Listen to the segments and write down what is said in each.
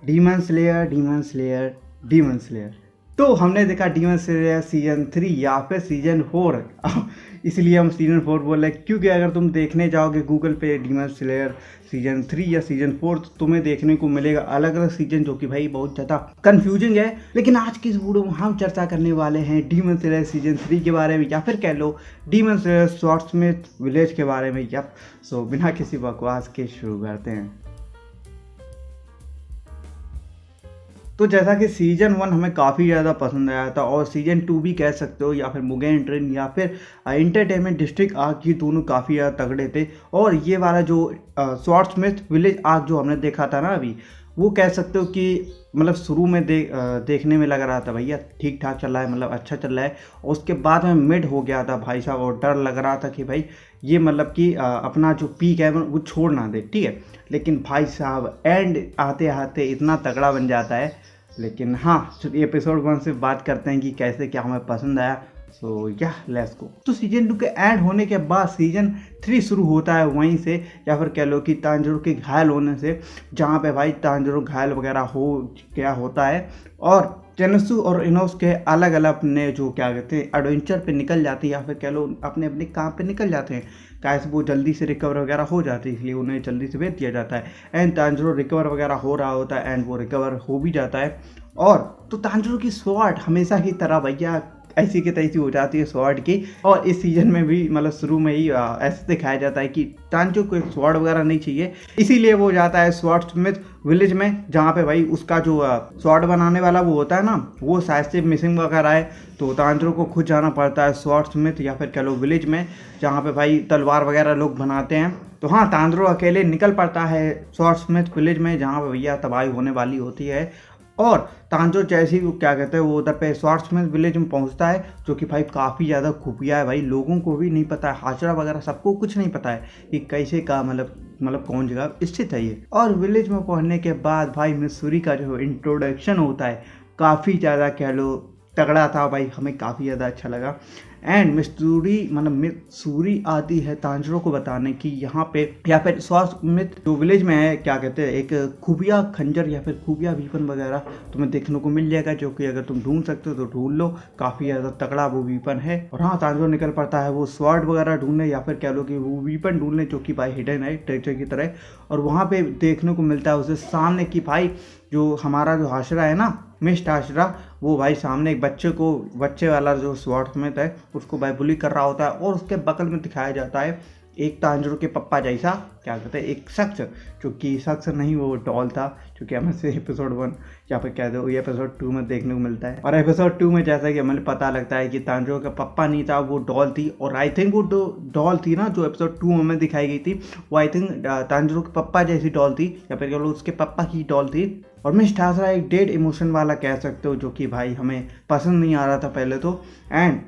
Demon slayer, demon slayer, demon slayer. तो हमने देखा डीमन स्लेयर सीजन 3 या फिर सीजन 4 इसलिए हम सीजन 4 बोल रहे हैं क्योंकि अगर तुम देखने जाओगे गूगल पे डीमन स्लेयर सीजन 3 या सीजन 4 तो तुम्हें देखने को मिलेगा अलग अलग सीजन, जो कि भाई बहुत ज़्यादा कंफ्यूजिंग है। लेकिन आज की इस वीडियो में हम चर्चा करने वाले हैं डीमन स्लेयर सीजन 3 के बारे में, या फिर कह लो डीमन स्लेयर स्वॉर्डस्मिथ विलेज के बारे में। यप, सो बिना किसी बकवास के शुरू करते हैं। तो जैसा कि सीजन 1 हमें काफ़ी ज़्यादा पसंद आया था, और सीजन 2 भी कह सकते हो, या फिर मुगेन ट्रेन या फिर एंटरटेनमेंट डिस्ट्रिक्ट आर्क, ये दोनों काफ़ी ज़्यादा तगड़े थे। और ये वाला जो स्वॉर्डस्मिथ विलेज आर्क जो हमने देखा था ना अभी, वो कह सकते हो कि मतलब शुरू में देखने में लग रहा था भैया ठीक ठाक चल रहा है, मतलब अच्छा चल रहा है। और उसके बाद में मिड हो गया था भाई साहब, और डर लग रहा था कि भाई ये मतलब कि अपना जो पीक है वो छोड़ ना दे, ठीक है। लेकिन भाई साहब एंड आते आते इतना तगड़ा बन जाता है। लेकिन हाँ, एपिसोड 1 से बात करते हैं कि कैसे क्या हमें पसंद आया। सो या लेट्स गो। तो सीजन 2 के एंड होने के बाद सीजन 3 शुरू होता है वहीं से, या फिर कह लो कि तांजिरो के घायल होने से, जहाँ पे भाई तांजिरो घायल वगैरह हो क्या होता है, और टेनसु और इनोस के अलग अलग अपने जो क्या कहते हैं एडवेंचर पे निकल जाते हैं, या फिर कह लो अपने अपने काम पे निकल जाते हैं। कैसे वो जल्दी से रिकवर वगैरह हो जाती है, इसलिए उन्हें जल्दी से भेज दिया जाता है। एंड तांजिरो रिकवर वगैरह हो रहा होता है, एंड वो रिकवर हो भी जाता है। और तो तांजिरो की स्वॉर्ड हमेशा की तरह भैया ऐसी की तैसी हो जाती है स्वॉर्ड की। और इस सीजन में भी मतलब शुरू में ही ऐसे दिखाया जाता है कि तांजिरो को स्वॉर्ड वगैरह नहीं चाहिए, इसीलिए वो जाता है स्वॉर्डस्मिथ विलेज में, जहाँ पे भाई उसका जो स्वॉर्ड बनाने वाला वो होता है ना, वो शायद से मिसिंग वगैरह है। तो तांजिरो को खुद जाना पड़ता है स्वॉर्डस्मिथ या फिर कह लो विलेज में, जहाँ पे भाई तलवार वगैरह लोग बनाते हैं। तो हाँ, तांजिरो अकेले निकल पड़ता है स्वॉर्डस्मिथ विलेज में, जहाँ पे भैया तबाही होने वाली होती है। और तांजिरो जैसे ही वो क्या कहते हैं वो उधर पे स्वॉर्डस्मिथ विलेज में पहुंचता है, जो कि भाई काफ़ी ज़्यादा खुफिया है भाई, लोगों को भी नहीं पता है, हाशरा वगैरह सबको कुछ नहीं पता है कि कैसे का मतलब कौन जगह स्थित है ये। और विलेज में पहुंचने के बाद भाई मिसूरी का जो इंट्रोडक्शन होता है काफ़ी ज़्यादा कह लो तगड़ा था भाई, हमें काफ़ी ज़्यादा अच्छा लगा। एंड मिसूरी आती है तांजिरो को बताने की यहाँ पे, या फिर स्वॉर्डस्मिथ जो विलेज में है क्या कहते हैं एक खुफिया खंजर या फिर खुफिया वीपन वगैरह तुम्हें देखने को मिल जाएगा, जो कि अगर तुम ढूंढ सकते हो तो ढूंढ लो, काफ़ी ज़्यादा तगड़ा वो वीपन है। और हाँ, तांजिरो निकल पड़ता है वो स्वॉर्ड वगैरह ढूंढने, या फिर कह लो कि वो वीपन ढूंढने, जो कि भाई हिडन है ट्रेजर की तरह। और वहाँ पे देखने को मिलता है उसे सामने की भाई जो हमारा जो हाशरा है ना, मिस्ट हाशरा, वो भाई सामने एक बच्चे वाला जो स्वॉर्डस्मिथ है उसको भाई बुली कर रहा होता है। और उसके बगल में दिखाया जाता है एक तांजिरो के पप्पा जैसा क्या कहते हैं एक शख्स, जो कि शख्स नहीं वो डॉल था, जो कि हमें से एपिसोड 1 या फिर कह दो ये एपिसोड 2 में देखने को मिलता है। और एपिसोड 2 में जैसा कि हमें पता लगता है कि तांजिरो का पप्पा नहीं था, वो डॉल थी। और आई थिंक वो डॉल थी ना जो एपिसोड 2 में हमें दिखाई गई थी, वो आई थिंक तांजिरो के पप्पा जैसी डॉल थी, या फिर कह लो उसके पप्पा की डॉल थी। और मिस्ट हाशरा एक डेड इमोशन वाला कह सकते हो, जो कि भाई हमें पसंद नहीं आ रहा था पहले तो। एंड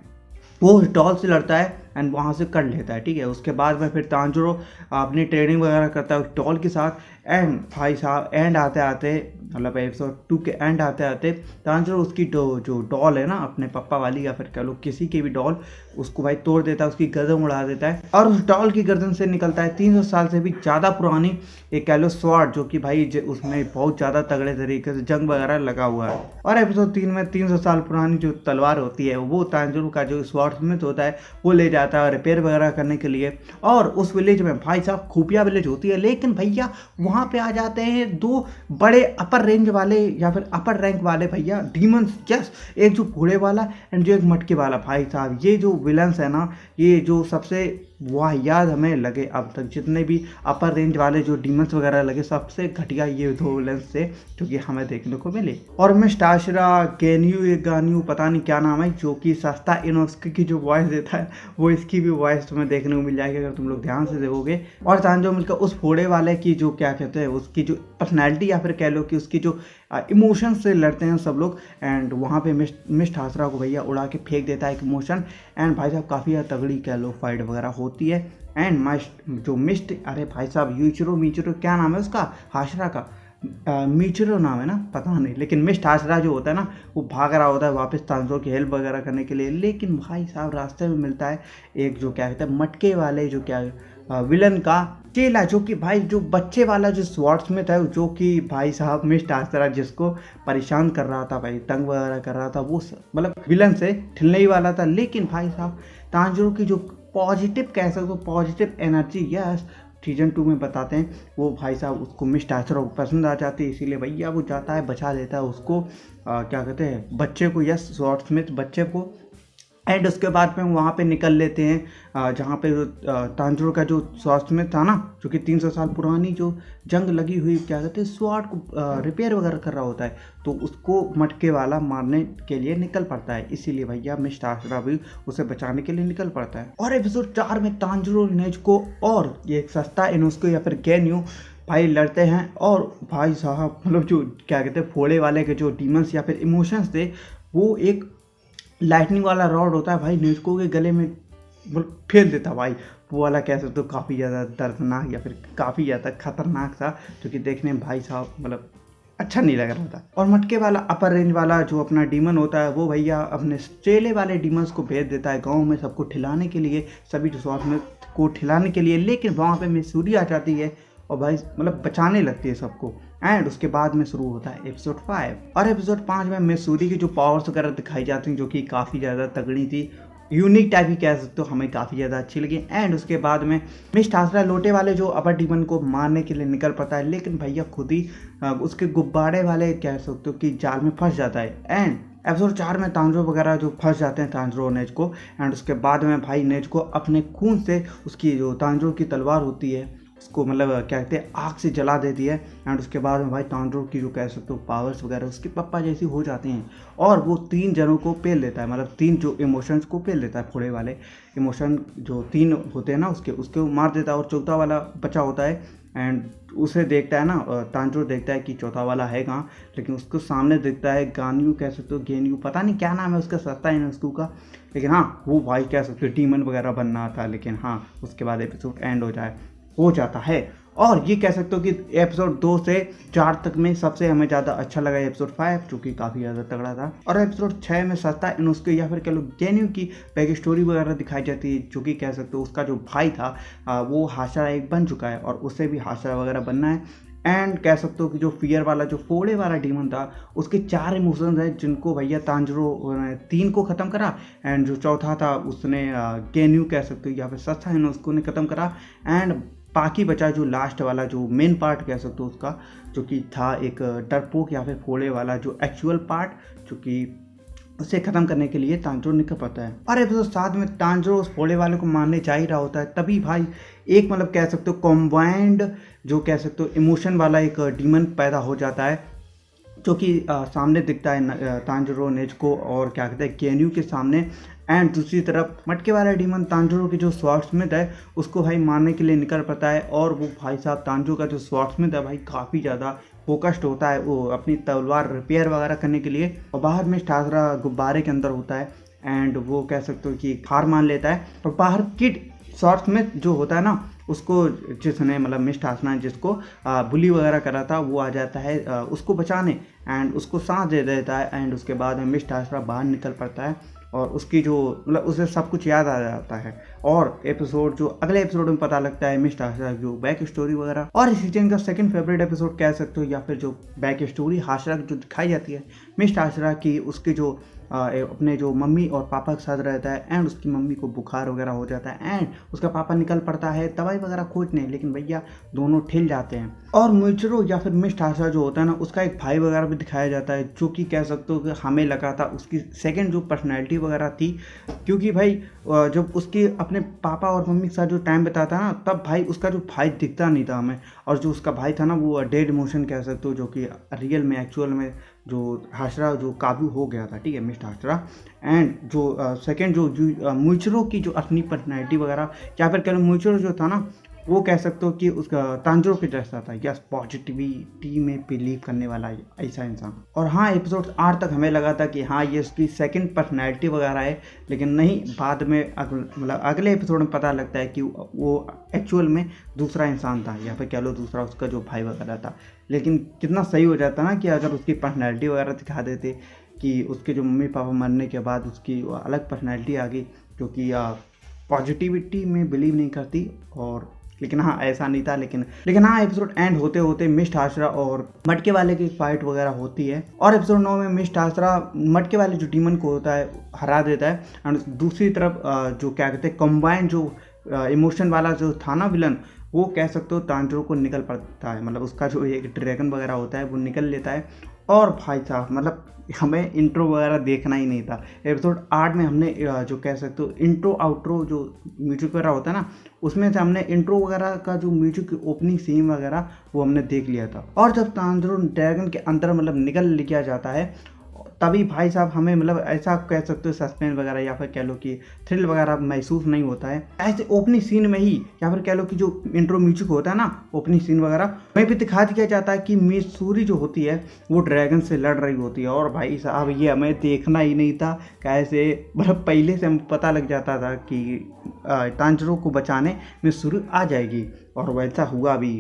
वो डॉल से लड़ता है एंड वहाँ से कर लेता है, ठीक है। उसके बाद में फिर तांजिरो अपनी ट्रेनिंग वगैरह करता है डॉल के साथ। एंड भाई साहब एंड आते आते मतलब एपिसोड 2 के एंड आते आते तांजिरो उसकी जो डॉल है ना अपने पापा वाली, या फिर कह लो किसी की भी डॉल, उसको भाई तोड़ देता है, उसकी गर्दन उड़ा देता है। और उस डॉल की गर्दन से निकलता है 300 साल से भी ज़्यादा पुरानी एक कह लो स्वॉर्ड, जो कि भाई उसमें बहुत ज़्यादा तगड़े तरीके से जंग वगैरह लगा हुआ है। और एपिसोड 3 में 300 साल पुरानी जो तलवार होती है वो तांजिरो का जो स्वॉर्डस्मिथ होता है वो ले जाता है रिपेयर वगैरह करने के लिए। और उस विलेज में भाई साहब खुफिया विलेज होती है, लेकिन भैया वहाँ पे आ जाते हैं 2 बड़े अपर रेंज वाले या फिर अपर रैंक वाले भैया डीमंस। यस, एक जो घोड़े वाला एंड जो एक मटके वाला। भाई साहब ये जो विलन्स है ना, ये जो सबसे वाहियात हमें लगे अब तक, जितने भी अपर रेंज वाले जो डीमंस वगैरह लगे, सबसे घटिया ये 2 विलन्स थे जो कि हमें देखने को मिले। और मिस्ट हाशरा गान्यू पता नहीं क्या नाम है, जो कि सस्ता इनोस्की की जो वॉइस देता है, वो इसकी भी वॉइस तुम्हें देखने को मिल जाएगी अगर तुम लोग ध्यान से देखोगे। और तांजिरो मिलकर उस घोड़े वाले की जो क्या कहते हैं उसकी जो पर्सनैलिटी, या फिर कह लो कि उसकी जो इमोशन से लड़ते हैं सब लोग। एंड वहाँ पे मिस्ट हाशरा को भैया उड़ा के फेंक देता है एक इमोशन। एंड भाई साहब काफ़ी तगड़ी कह लो फाइट वगैरह होती है। एंड मिस्ट अरे भाई साहब मीचुरो क्या नाम है उसका हाशरा का, मीचुरो नाम है ना, पता नहीं। लेकिन मिस्ट हाशरा जो होता है ना, वो भाग रहा होता है वापस तांजिरो की हेल्प वगैरह करने के लिए। लेकिन भाई साहब रास्ते में मिलता है एक जो क्या कहते हैं मटके वाले जो क्या विलन का चेला जो कि भाई जो बच्चे वाला जो स्वॉर्ड्समिथ है, जो कि भाई साहब मिस्ट आस्त्रा जिसको परेशान कर रहा था भाई, तंग वगैरह कर रहा था, वो मतलब विलन से ठिलने ही वाला था। लेकिन भाई साहब तांजिरो की जो पॉजिटिव कह सकते हो, पॉजिटिव एनर्जी, यस सीजन 2 में बताते हैं, वो भाई साहब उसको मिस्ट आस्त्रा को पसंद आ जाती है, इसीलिए भैया वो जाता है बचा देता है उसको, क्या कहते हैं, बच्चे को, यस स्वॉर्ड्समिथ बच्चे को। एंड उसके बाद में वहाँ पे निकल लेते हैं जहाँ पे तांजिरो का जो स्वॉर्ड्समिथ था ना, जो कि 300 साल पुरानी जो जंग लगी हुई, क्या कहते हैं, स्वॉर्ड को रिपेयर वगैरह कर रहा होता है, तो उसको मटके वाला मारने के लिए निकल पड़ता है, इसीलिए भैया मिस्ट आस्त्रा भी उसे बचाने के लिए निकल पड़ता है। और एपिसोड 4 में तांजिरो नेजुको और ये सस्ता इनोसुके या फिर गेन्यू भाई लड़ते हैं, और भाई साहब मतलब जो क्या कहते हैं फोड़े वाले के जो डीमंस या फिर इमोशंस थे, वो एक लाइटनिंग वाला रॉड होता है भाई, नेजुको के गले में मतलब फेल देता भाई, वो वाला कह सकते हो काफ़ी ज़्यादा दर्दनाक या फिर काफ़ी ज़्यादा खतरनाक था, जो कि देखने में भाई साहब मतलब अच्छा नहीं लग रहा था। और मटके वाला अपर रेंज वाला जो अपना डीमन होता है, वो भैया अपने चेले वाले डीमंस को भेज देता है गांव में सबको ठिलाने के लिए, सभी रिसोर्ट में को ठिलाने के लिए, लेकिन वहाँ पे मिसूरी आ जाती है और भाई मतलब बचाने लगती है सबको। एंड उसके बाद में शुरू होता है एपिसोड 5, और एपिसोड 5 में मिसूरी की जो पावर्स वगैरह दिखाई जाती हैं, जो कि काफ़ी ज़्यादा तगड़ी थी, यूनिक टाइप ही कह सकते हो, हमें काफ़ी ज़्यादा अच्छी लगी। एंड उसके बाद में मिस्ट आस्त्रा लोटे वाले जो अपर डीमन को मारने के लिए निकल पड़ता है, लेकिन भैया खुद ही उसके गुब्बारे वाले कह सकते हो कि जाल में फंस जाता है। एंड एपिसोड 4 में तांजिरो वगैरह जो फंस जाते हैं, तांजिरो और नेजुको, एंड उसके बाद में भाई नेजुको अपने खून से उसकी जो तांजिरो की तलवार होती है उसको मतलब क्या कहते हैं आग से जला देती है। एंड उसके बाद में भाई तांजिरो की जो कह सकते हो पावर्स वगैरह उसके पप्पा जैसी हो जाती हैं, और वो 3 जनों को पेल देता है, मतलब 3 जो इमोशंस को पेल देता है, फोड़े वाले इमोशन जो 3 होते हैं ना उसके मार देता है, और चौथा वाला बचा होता है। एंड उसे देखता है ना, तांजिरो देखता है कि चौथा वाला है कहाँ, लेकिन उसको सामने दिखता है गान्यू कह सकते हो, गेन्यू पता नहीं क्या नाम है उसका, सस्ता है उसको का, लेकिन हाँ वो भाई कह सकते हो डीमन वगैरह बनना था, लेकिन हाँ उसके बाद एपिसोड एंड हो जाता है। और ये कह सकते हो कि एपिसोड 2 से 4 तक में सबसे हमें ज़्यादा अच्छा लगा एपिसोड 5, जो कि काफ़ी ज़्यादा तगड़ा था। और एपिसोड 6 में सस्ता इनोसुके या फिर कह लो गेन्यू की बैक स्टोरी वगैरह दिखाई जाती है, जो कि कह सकते हो उसका जो भाई था वो हाशरा एक बन चुका है, और उससे भी हाशरा वगैरह बनना है। एंड कह सकते हो कि जो फियर वाला जो फोड़े वाला डीमन था, उसके 4 इमोशंस हैं, जिनको भैया तांजिरो 3 को ख़त्म करा, एंड जो चौथा था उसने गेन्यू कह सकते हो या फिर सस्ता इनोसुके ने ख़त्म करा। एंड बाकी बचा जो लास्ट वाला जो मेन पार्ट कह सकते हो उसका, जो कि था एक डरपोक या फिर फोड़े वाला जो एक्चुअल पार्ट, जो कि उसे ख़त्म करने के लिए तांजिरो निकल पड़ता है। और एपिसोड 7 में तांजिरो उस फोड़े वाले को मारने जा ही रहा होता है, तभी भाई एक मतलब कह सकते हो कॉम्बाइंड जो कह सकते हो इमोशन वाला एक डीमन पैदा हो जाता है, जो कि सामने दिखता है तांजिरो नेजुको और क्या कहते हैं गेन्यू के सामने। एंड दूसरी तरफ मटके वाला डीमन तांजिरो की जो स्वॉर्ड्समिथ है उसको भाई मारने के लिए निकल पड़ता है, और वो भाई साहब तांजिरो का जो स्वॉर्ड्समिथ है भाई काफ़ी ज़्यादा फोकस्ड होता है वो अपनी तलवार रिपेयर वगैरह करने के लिए, और बाहर में आस्त्रा गुब्बारे के अंदर होता है। एंड वो कह सकते हो कि हार मान लेता है, और बाहर किड स्वॉर्ड्समिथ जो होता है ना, उसको जिसने मतलब मिस्ट आस्त्रा जिसको बुली वगैरह करा था, वो आ जाता है उसको बचाने, एंड उसको सांस दे देता है। एंड उसके बाद में मिस्ट आस्त्रा बाहर निकल पड़ता है, और उसकी जो मतलब उसे सब कुछ याद आ जाता है, और एपिसोड जो अगले एपिसोड में पता लगता है मिस्ट आस्त्रा जो बैक स्टोरी वगैरह। और इस सीजन का सेकंड फेवरेट एपिसोड कह सकते हो, या फिर जो बैक स्टोरी हाशरा की जो दिखाई जाती है मिस्ट आस्त्रा की, उसके जो अपने जो मम्मी और पापा के साथ रहता है, एंड उसकी मम्मी को बुखार वगैरह हो जाता है, एंड उसका पापा निकल पड़ता है दवाई वगैरह खोजने, लेकिन भैया दोनों ठिल जाते हैं। और मुइचिरो या फिर मिस्ट आस्त्रा जो होता है ना, उसका एक भाई वगैरह भी दिखाया जाता है, जो कि कह सकते हो कि हमें लगा था उसकी सेकंड जो पर्सनैलिटी वगैरह थी, क्योंकि भाई जब उसकी अपने पापा और मम्मी के साथ जो टाइम बिताता ना, तब भाई उसका जो भाई दिखता नहीं था हमें, और जो उसका भाई था ना वो डेड इमोशन कह सकते हो, जो कि रियल में एक्चुअल में जो हाशरा जो काबू हो गया था, ठीक है मिस्ट आस्त्रा। एंड जो सेकंड जो मुइचिरो की जो अपनी पर्सनैलिटी वगैरह या फिर कह लो मुइचिरो जो था ना, वो कह सकते हो कि उसका तांजिरो के जैसा था, यस पॉजिटिविटी में बिलीव करने वाला ऐसा इंसान। और हाँ एपिसोड 8 तक हमें लगा था कि हाँ ये उसकी सेकंड पर्सनैलिटी वगैरह है, लेकिन नहीं, बाद में मतलब अगले एपिसोड में पता लगता है कि वो एक्चुअल में दूसरा इंसान था, या फिर कह लो दूसरा उसका जो भाई वगैरह था। लेकिन कितना सही हो जाता ना कि अगर उसकी पर्सनैलिटी वगैरह दिखा देते कि उसके जो मम्मी पापा मरने के बाद उसकी अलग पर्सनैलिटी आ गई, जो कि पॉजिटिविटी में बिलीव नहीं करती और लेकिन हाँ ऐसा नहीं था। लेकिन हाँ एपिसोड एंड होते होते मिस्ट हाशरा और मटके वाले की फाइट वगैरह होती है और एपिसोड 9 में मिस्ट हाशरा मटके वाले जो डीमन को होता है हरा देता है। एंड दूसरी तरफ जो क्या कहते हैं कंबाइंड जो इमोशन वाला जो था ना विलन, वो कह सकते हो तांजरो को निकल पड़ता है, मतलब उसका जो एक ड्रैगन वगैरह होता है वो निकल लेता है। और भाई साहब मतलब हमें इंट्रो वगैरह देखना ही नहीं था। एपिसोड 8 में हमने जो कह सकते हो इंट्रो आउट्रो जो म्यूजिक वगैरह होता है ना, उसमें से हमने इंट्रो वगैरह का जो म्यूजिक ओपनिंग सीन वगैरह वो हमने देख लिया था। और जब तांजरो ड्रैगन के अंदर मतलब निकल लिया जाता है तभी भाई साहब हमें मतलब ऐसा कह सकते हो सस्पेंस वगैरह या फिर कह लो कि थ्रिल वगैरह महसूस नहीं होता है। ऐसे ओपनिंग सीन में ही या फिर कह लो कि जो इंट्रो म्यूजिक होता है ना ओपनिंग सीन वगैरह वहीं पे दिखा दिया जाता है कि मिसूरी जो होती है वो ड्रैगन से लड़ रही होती है। और भाई साहब ये हमें देखना ही नहीं था, कैसे मतलब पहले से हमें पता लग जाता था कि तांजरो को बचाने मिसूरी आ जाएगी और वैसा हुआ भी।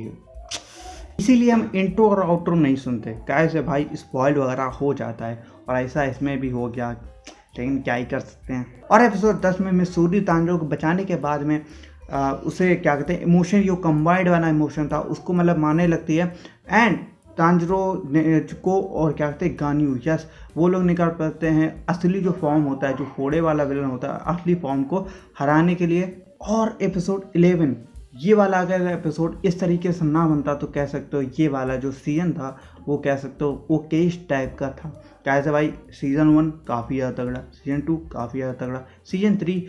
इसीलिए हम इंट्रो और आउट्रो नहीं सुनते, कैसे भाई स्पॉइल वगैरह हो जाता है और ऐसा इसमें भी हो गया, लेकिन क्या ही कर सकते हैं। और एपिसोड 10 में मिसूरी तांजरो को बचाने के बाद में उसे क्या कहते हैं इमोशन जो कंबाइंड वाला इमोशन था उसको मतलब मारने लगती है। एंड तांजरो को और क्या कहते हैं गान्यू, यस वो लोग निकाल पाते हैं असली जो फॉर्म होता है, जो फोड़े वाला विलन होता है असली फॉर्म को हराने के लिए। और एपिसोड 11 ये वाला अगर एपिसोड इस तरीके से ना बनता तो कह सकते हो ये वाला जो सीज़न था वो कह सकते हो वो केस टाइप का था। कैसे भाई सीज़न 1 काफ़ी ज़्यादा तगड़ा, सीज़न 2 काफ़ी ज़्यादा तगड़ा, सीज़न 3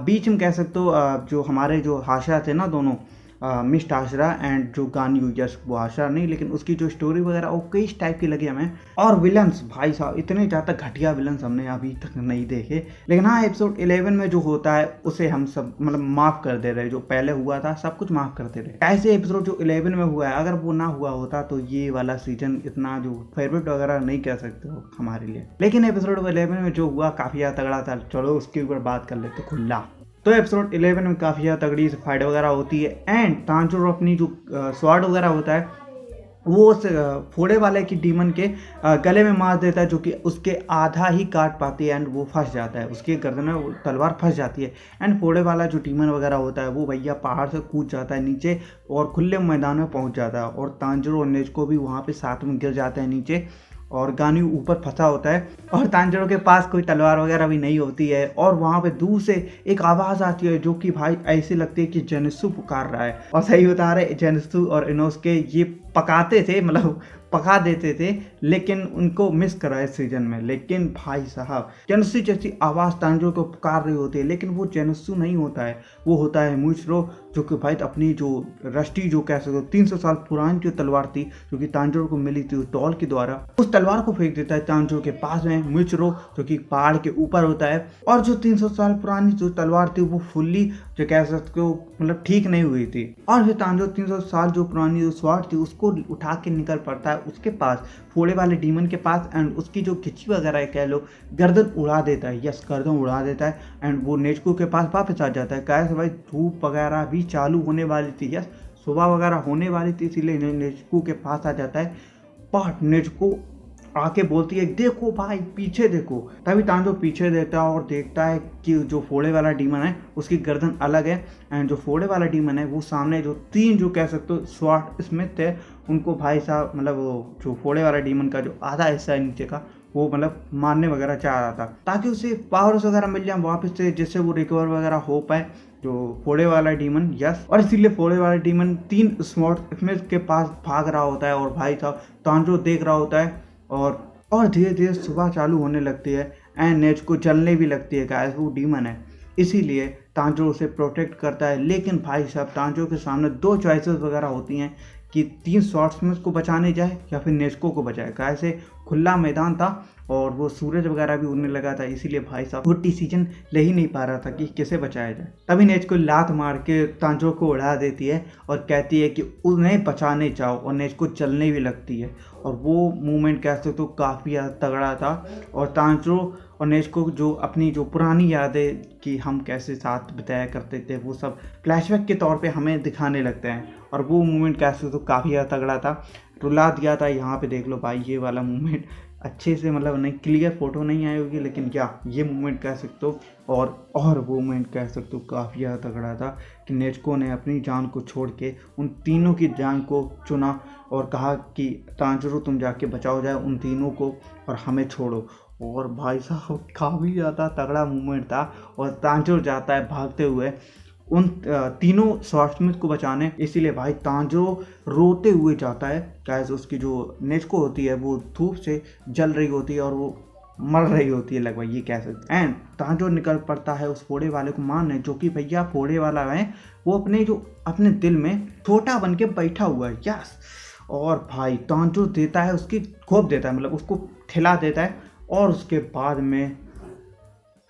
बीच में कह सकते हो जो हमारे जो हाशरा थे ना दोनों मिस्ट हाशरा एंड जो गान्यू, यस वो हाशरा नहीं लेकिन उसकी जो स्टोरी वगैरह वो कई टाइप की लगी हमें। और विलन्स भाई साहब इतने ज़्यादा घटिया विलन्स हमने अभी तक नहीं देखे। लेकिन हाँ एपिसोड 11 में जो होता है उसे हम सब मतलब माफ़ कर दे रहे, जो पहले हुआ था सब कुछ माफ़ कर दे रहे। ऐसे एपिसोड जो 11 में हुआ है अगर वो ना हुआ होता तो ये वाला सीजन इतना जो फेवरेट वगैरह नहीं कह सकते हो हमारे लिए। लेकिन एपिसोड 11 में जो हुआ काफ़ी ज़्यादा तगड़ा था, चलो उसके ऊपर बात कर लेते खुला। तो एपिसोड 11 में काफ़ी ज़्यादा तगड़ी से फाइट वगैरह होती है एंड तांजरो अपनी जो स्वाड वगैरह होता है वो उस फोड़े वाले की डीमन के गले में मार देता है, जो कि उसके आधा ही काट पाती है एंड वो फंस जाता है, उसके गर्दन में वो तलवार फंस जाती है। एंड फोड़े वाला जो डीमन वगैरह होता है वो भैया पहाड़ से कूद जाता है नीचे और खुले मैदान में पहुंच जाता है और तांजरो और नेजुको भी वहाँ पे साथ में गिर जाते हैं नीचे और गान्यू ऊपर फंसा होता है और तांजरो के पास कोई तलवार वगैरह भी नहीं होती है। और वहाँ पे दूर से एक आवाज़ आती है जो कि भाई ऐसी लगती है कि जेनित्सु पुकार रहा है। और सही बता रहे जेनित्सु और इनोसुके ये पकाते थे मतलब पका देते थे लेकिन उनको मिस करा इस सीजन में। लेकिन भाई साहब जेनित्सु जैसी आवाज़ तांजरो को पुकार रही होती है लेकिन वो जेनित्सु नहीं होता है, वो होता है मुइचिरो, जो कि भाई अपनी जो रस्टी जो कह सकते हो 300 साल पुरानी जो तलवार थी जो कि तांजरो को मिली थी उस डॉल के द्वारा, उस तलवार को फेंक देता है तांजरो के पास में मुइचिरो जो कि पहाड़ के ऊपर होता है। और जो 300 साल पुरानी जो तलवार थी वो फुल्ली जो कह सकते हो मतलब ठीक नहीं हुई थी और फिर तांजरो 300 साल जो पुरानी जो स्वाड थी उसको उठा के निकल पड़ता है उसके पास फोड़े वाले डीमन के पास एंड उसकी जो खिंची वगैरह कह लो गर्दन उड़ा देता है, यस गर्दन उड़ा देता है एंड वो नेजुको के पास वापस आ जाता है। कैसे भाई धूप वगैरह भी चालू होने वाली थी, यस सुबह वगैरह होने वाली थी इसीलिए नेजुको के पास आ जाता है। बट नेजुको आके बोलती है देखो भाई पीछे देखो, तभी तांजरो पीछे देखता है और देखता है कि जो फोड़े वाला डीमन है उसकी गर्दन अलग है एंड जो फोड़े वाला डीमन है वो सामने जो 3 जो कह सकते हो स्वॉर्ड स्मिथ थे उनको भाई साहब मतलब वो जो फोड़े वाला डीमन का जो आधा हिस्सा है नीचे का वो मतलब मारने वगैरह चाह रहा था ताकि उसे पावर्स वगैरह मिल जाए वापस से, जिससे वो रिकवर वगैरह हो पाए जो फोड़े वाला डीमन, यस। और इसीलिए फोड़े वाला डीमन 3 स्वॉर्ड स्मिथ के पास भाग रहा होता है और भाई साहब तांजरो देख रहा होता है और धीरे धीरे सुबह चालू होने लगती है एंड नेजुको जलने भी लगती है गाइस, वो डीमन है इसीलिए तांजरो उसे प्रोटेक्ट करता है। लेकिन भाई साहब तांजरो के सामने 2 चॉइसेस वगैरह होती हैं कि 3 स्वॉर्ड्समैन को बचाने जाए या फिर नेजुको को बचाए, कैसे खुला मैदान था और वो सूरज वगैरह भी उड़ने लगा था इसीलिए भाई साहब वो डिसीजन ले ही नहीं पा रहा था कि किसे बचाया जाए। तभी नेजुको लात मार के तांजरो को उड़ा देती है और कहती है कि उन्हें बचाने जाओ और नेजुको चलने भी लगती है और वो मूवमेंट कह सकते तो काफ़ी ज़्यादा तगड़ा था। और तांजरो और नेजुको जो अपनी जो पुरानी यादें कि हम कैसे साथ बिताया करते थे वो सब फ्लैशबैक के तौर पे हमें दिखाने लगते हैं और वो मूवमेंट कह सकते तो काफ़ी ज़्यादा तगड़ा था। रुला दिया था। यहाँ पे देख लो भाई ये वाला मूवमेंट अच्छे से, मतलब नहीं क्लियर फोटो नहीं आई होगी, लेकिन क्या ये मूवमेंट कह सकते हो और वो मूवमेंट कह सकते हो काफ़ी ज़्यादा तगड़ा था कि नेज़ुको ने अपनी जान को छोड़ के उन तीनों की जान को चुना और कहा कि तांजिरो तुम जाके बचाओ जाए उन तीनों को और हमें छोड़ो। और भाई साहब काफ़ी ज़्यादा तगड़ा मूवमेंट था। और तांजिरो जाता है भागते हुए उन तीनों स्वॉर्ड्समिथ को बचाने, इसीलिए भाई तांजिरो रोते हुए जाता है। गाइस उसकी जो नेज़ुको होती है वो धूप से जल रही होती है और वो मर रही होती है लगभग, ये कह सकते हैं। एंड तांजिरो निकल पड़ता है उस फोड़े वाले को मारने, जो कि भैया फोड़े वाला है वो अपने दिल में छोटा बन के बैठा हुआ है। यस, और भाई तांजिरो देता है उसकी खोप देता है, मतलब उसको खिला देता है। और उसके बाद में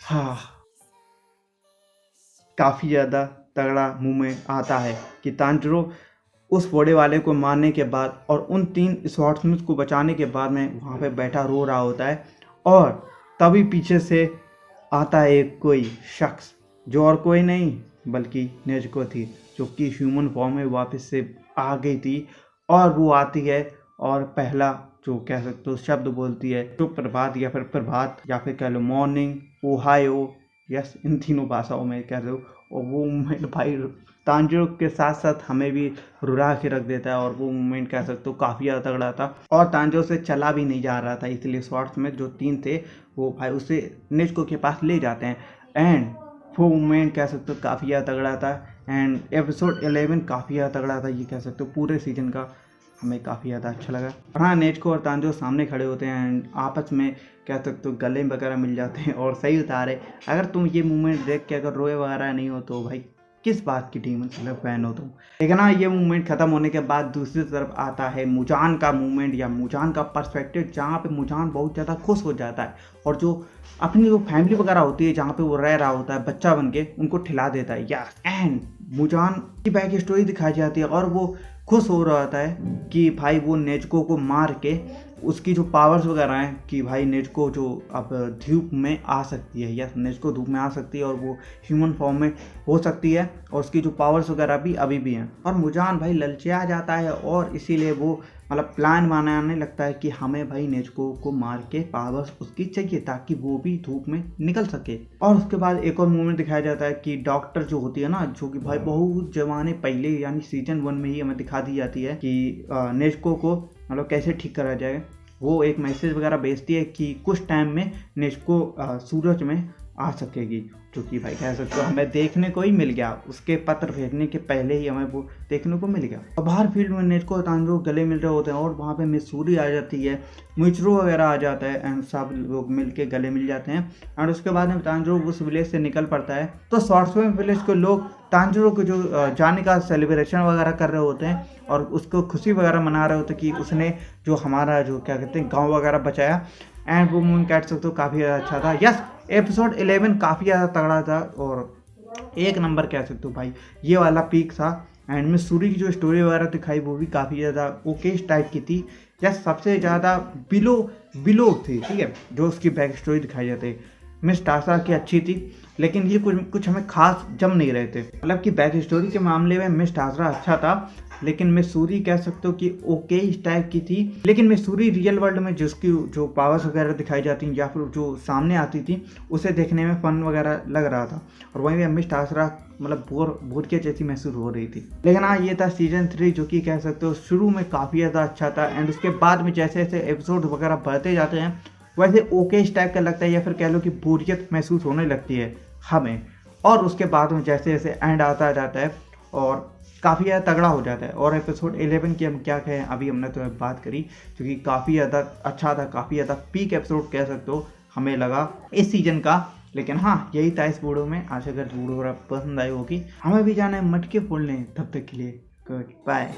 हाँ काफ़ी ज़्यादा तगड़ा मूवमेंट आता है कि तांजिरो उस फोड़े वाले को मारने के बाद और उन 3 स्वॉर्ड्समिथ को बचाने के बाद में वहाँ पे बैठा रो रहा होता है। और तभी पीछे से आता है एक कोई शख्स, जो और कोई नहीं बल्कि नेज़ुको थी, जो कि ह्यूमन फॉर्म में वापस से आ गई थी। और वो आती है और पहला जो कह सकते हो शब्द बोलती है सुप्रभात या फिर प्रभात या फिर कह लो मॉर्निंग, ओहायो, यस इन तीनों भाषाओं में कह रहे हो। और वो मूवमेंट भाई तांजिरो के साथ साथ हमें भी रुला के रख देता है। और वो मूवमेंट कह सकते हो काफ़ी ज़्यादा तगड़ा था और तांजिरो से चला भी नहीं जा रहा था, इसलिए स्वॉर्ड्समिथ जो 3 थे वो भाई उसे नेज़ुको के पास ले जाते हैं। एंड वो मूवमेंट कह सकते हो काफ़ी ज़्यादा तगड़ा था। एंड एपिसोड 11 काफ़ी ज़्यादा तगड़ा था, ये कह सकते हो पूरे सीजन का हमें काफ़ी ज़्यादा अच्छा लगा। और हाँ नेज़ुको और तांजिरो सामने खड़े होते हैं एंड आपस में कह सकते हो गले वगैरह मिल जाते हैं और सही उतारे। अगर तुम ये मूवमेंट देख के अगर रोए वगैरह नहीं हो तो भाई किस बात की टीम मतलब फैन हो तुम। लेकिन हाँ ये मूवमेंट ख़त्म होने के बाद दूसरी तरफ आता है मुजान का मूवमेंट या मुजान का पर्सपेक्टिव, जहाँ पे मुजान बहुत ज़्यादा खुश हो जाता है और जो अपनी जो फैमिली वगैरह होती है जहाँ पे वो रह रहा होता है बच्चा बन के, उनको खिला देता है। यस, एंड मुजान की बैक स्टोरी दिखाई जाती है और वो खुश हो रहा होता है कि भाई वो नेज़ुको को मार के उसकी जो पावर्स वगैरह हैं कि भाई नेज़ुको जो अब धूप में आ सकती है, यस नेज़ुको धूप में आ सकती है और वो ह्यूमन फॉर्म में हो सकती है और उसकी जो पावर्स वगैरह भी अभी भी हैं। और मुजान भाई ललचा जाता है और इसीलिए वो मतलब प्लान बनाने लगता है कि हमें भाई नेज़ुको को मार के पावर्स उसकी चाहिए ताकि वो भी धूप में निकल सके। और उसके बाद एक और मूवमेंट दिखाया जाता है कि डॉक्टर जो होती है ना, जो कि भाई बहुत जमाने पहले यानी सीजन 1 में ही हमें दिखा दी जाती है कि नेज़ुको को मतलब कैसे ठीक करा जाए। वो एक मैसेज वगैरह भेजती है कि कुछ टाइम में नेज़ुको सूरज में आ सकेगी, जो कि भाई कह सकते हो हमें देखने को ही मिल गया। उसके पत्र भेजने के पहले ही हमें वो देखने को मिल गया। और बाहर फील्ड में नेज़ुको और तांजिरो गले मिल रहे होते हैं और वहाँ पे मिसूरी आ जाती है, मिचिरो वगैरह आ जाता है एंड सब लोग मिल के गले मिल जाते हैं। और उसके बाद में तांजिरो उस विलेज से निकल पड़ता है तो स्वॉर्ड्समिथ विलेज के लोग तांजिरो के जो जाने का सेलिब्रेशन वगैरह कर रहे होते हैं और उसको खुशी वगैरह मना रहे होते हैं कि उसने जो हमारा जो क्या कहते हैं गाँव वगैरह बचाया। एंड वो मूवमेंट कह सकते हो काफ़ी ज़्यादा अच्छा था। यस, एपिसोड 11 काफ़ी ज़्यादा तगड़ा था और एक नंबर कह सकते हो भाई ये वाला पीक था। एंड मिसूरी की जो स्टोरी वगैरह दिखाई वो भी काफ़ी ज़्यादा ओके टाइप की थी। यस, सबसे ज़्यादा बिलो थी, ठीक है, जो उसकी बैक स्टोरी दिखाई जाती है। मिस टासा की अच्छी थी लेकिन ये कुछ हमें खास जम नहीं रहे थे, मतलब कि बैक स्टोरी के मामले में मिस टासा अच्छा था लेकिन मिसूरी कह सकते हो कि ओके इस टाइप की थी। लेकिन मिसूरी रियल वर्ल्ड में जिसकी जो पावर्स वगैरह दिखाई जाती हैं या फिर जो सामने आती थी उसे देखने में फन वगैरह लग रहा था और वहीं मिस टासरा मतलब बोर के जैसी महसूस हो रही थी। लेकिन हाँ ये था सीजन 3 जो कि कह सकते हो शुरू में काफ़ी ज़्यादा अच्छा था एंड उसके बाद में जैसे जैसे एपिसोड वगैरह बढ़ते जाते हैं वैसे ओके इस टाइप का लगता है या फिर कह लो कि बोरियत महसूस होने लगती है हमें। और उसके बाद में जैसे जैसे एंड आता जाता है और काफ़ी ज़्यादा तगड़ा हो जाता है। और एपिसोड 11 की हम क्या कहें, अभी हमने तो बात करी जो कि काफ़ी ज़्यादा अच्छा था, काफ़ी ज़्यादा पीक एपिसोड कह सकते हो हमें लगा इस सीजन का। लेकिन हाँ यही था इस वीडियो में, आशा कर वीडियो पसंद आई होगी। हमें भी जाना है मटके फोड़ने, तब तक के लिए गुड बाय।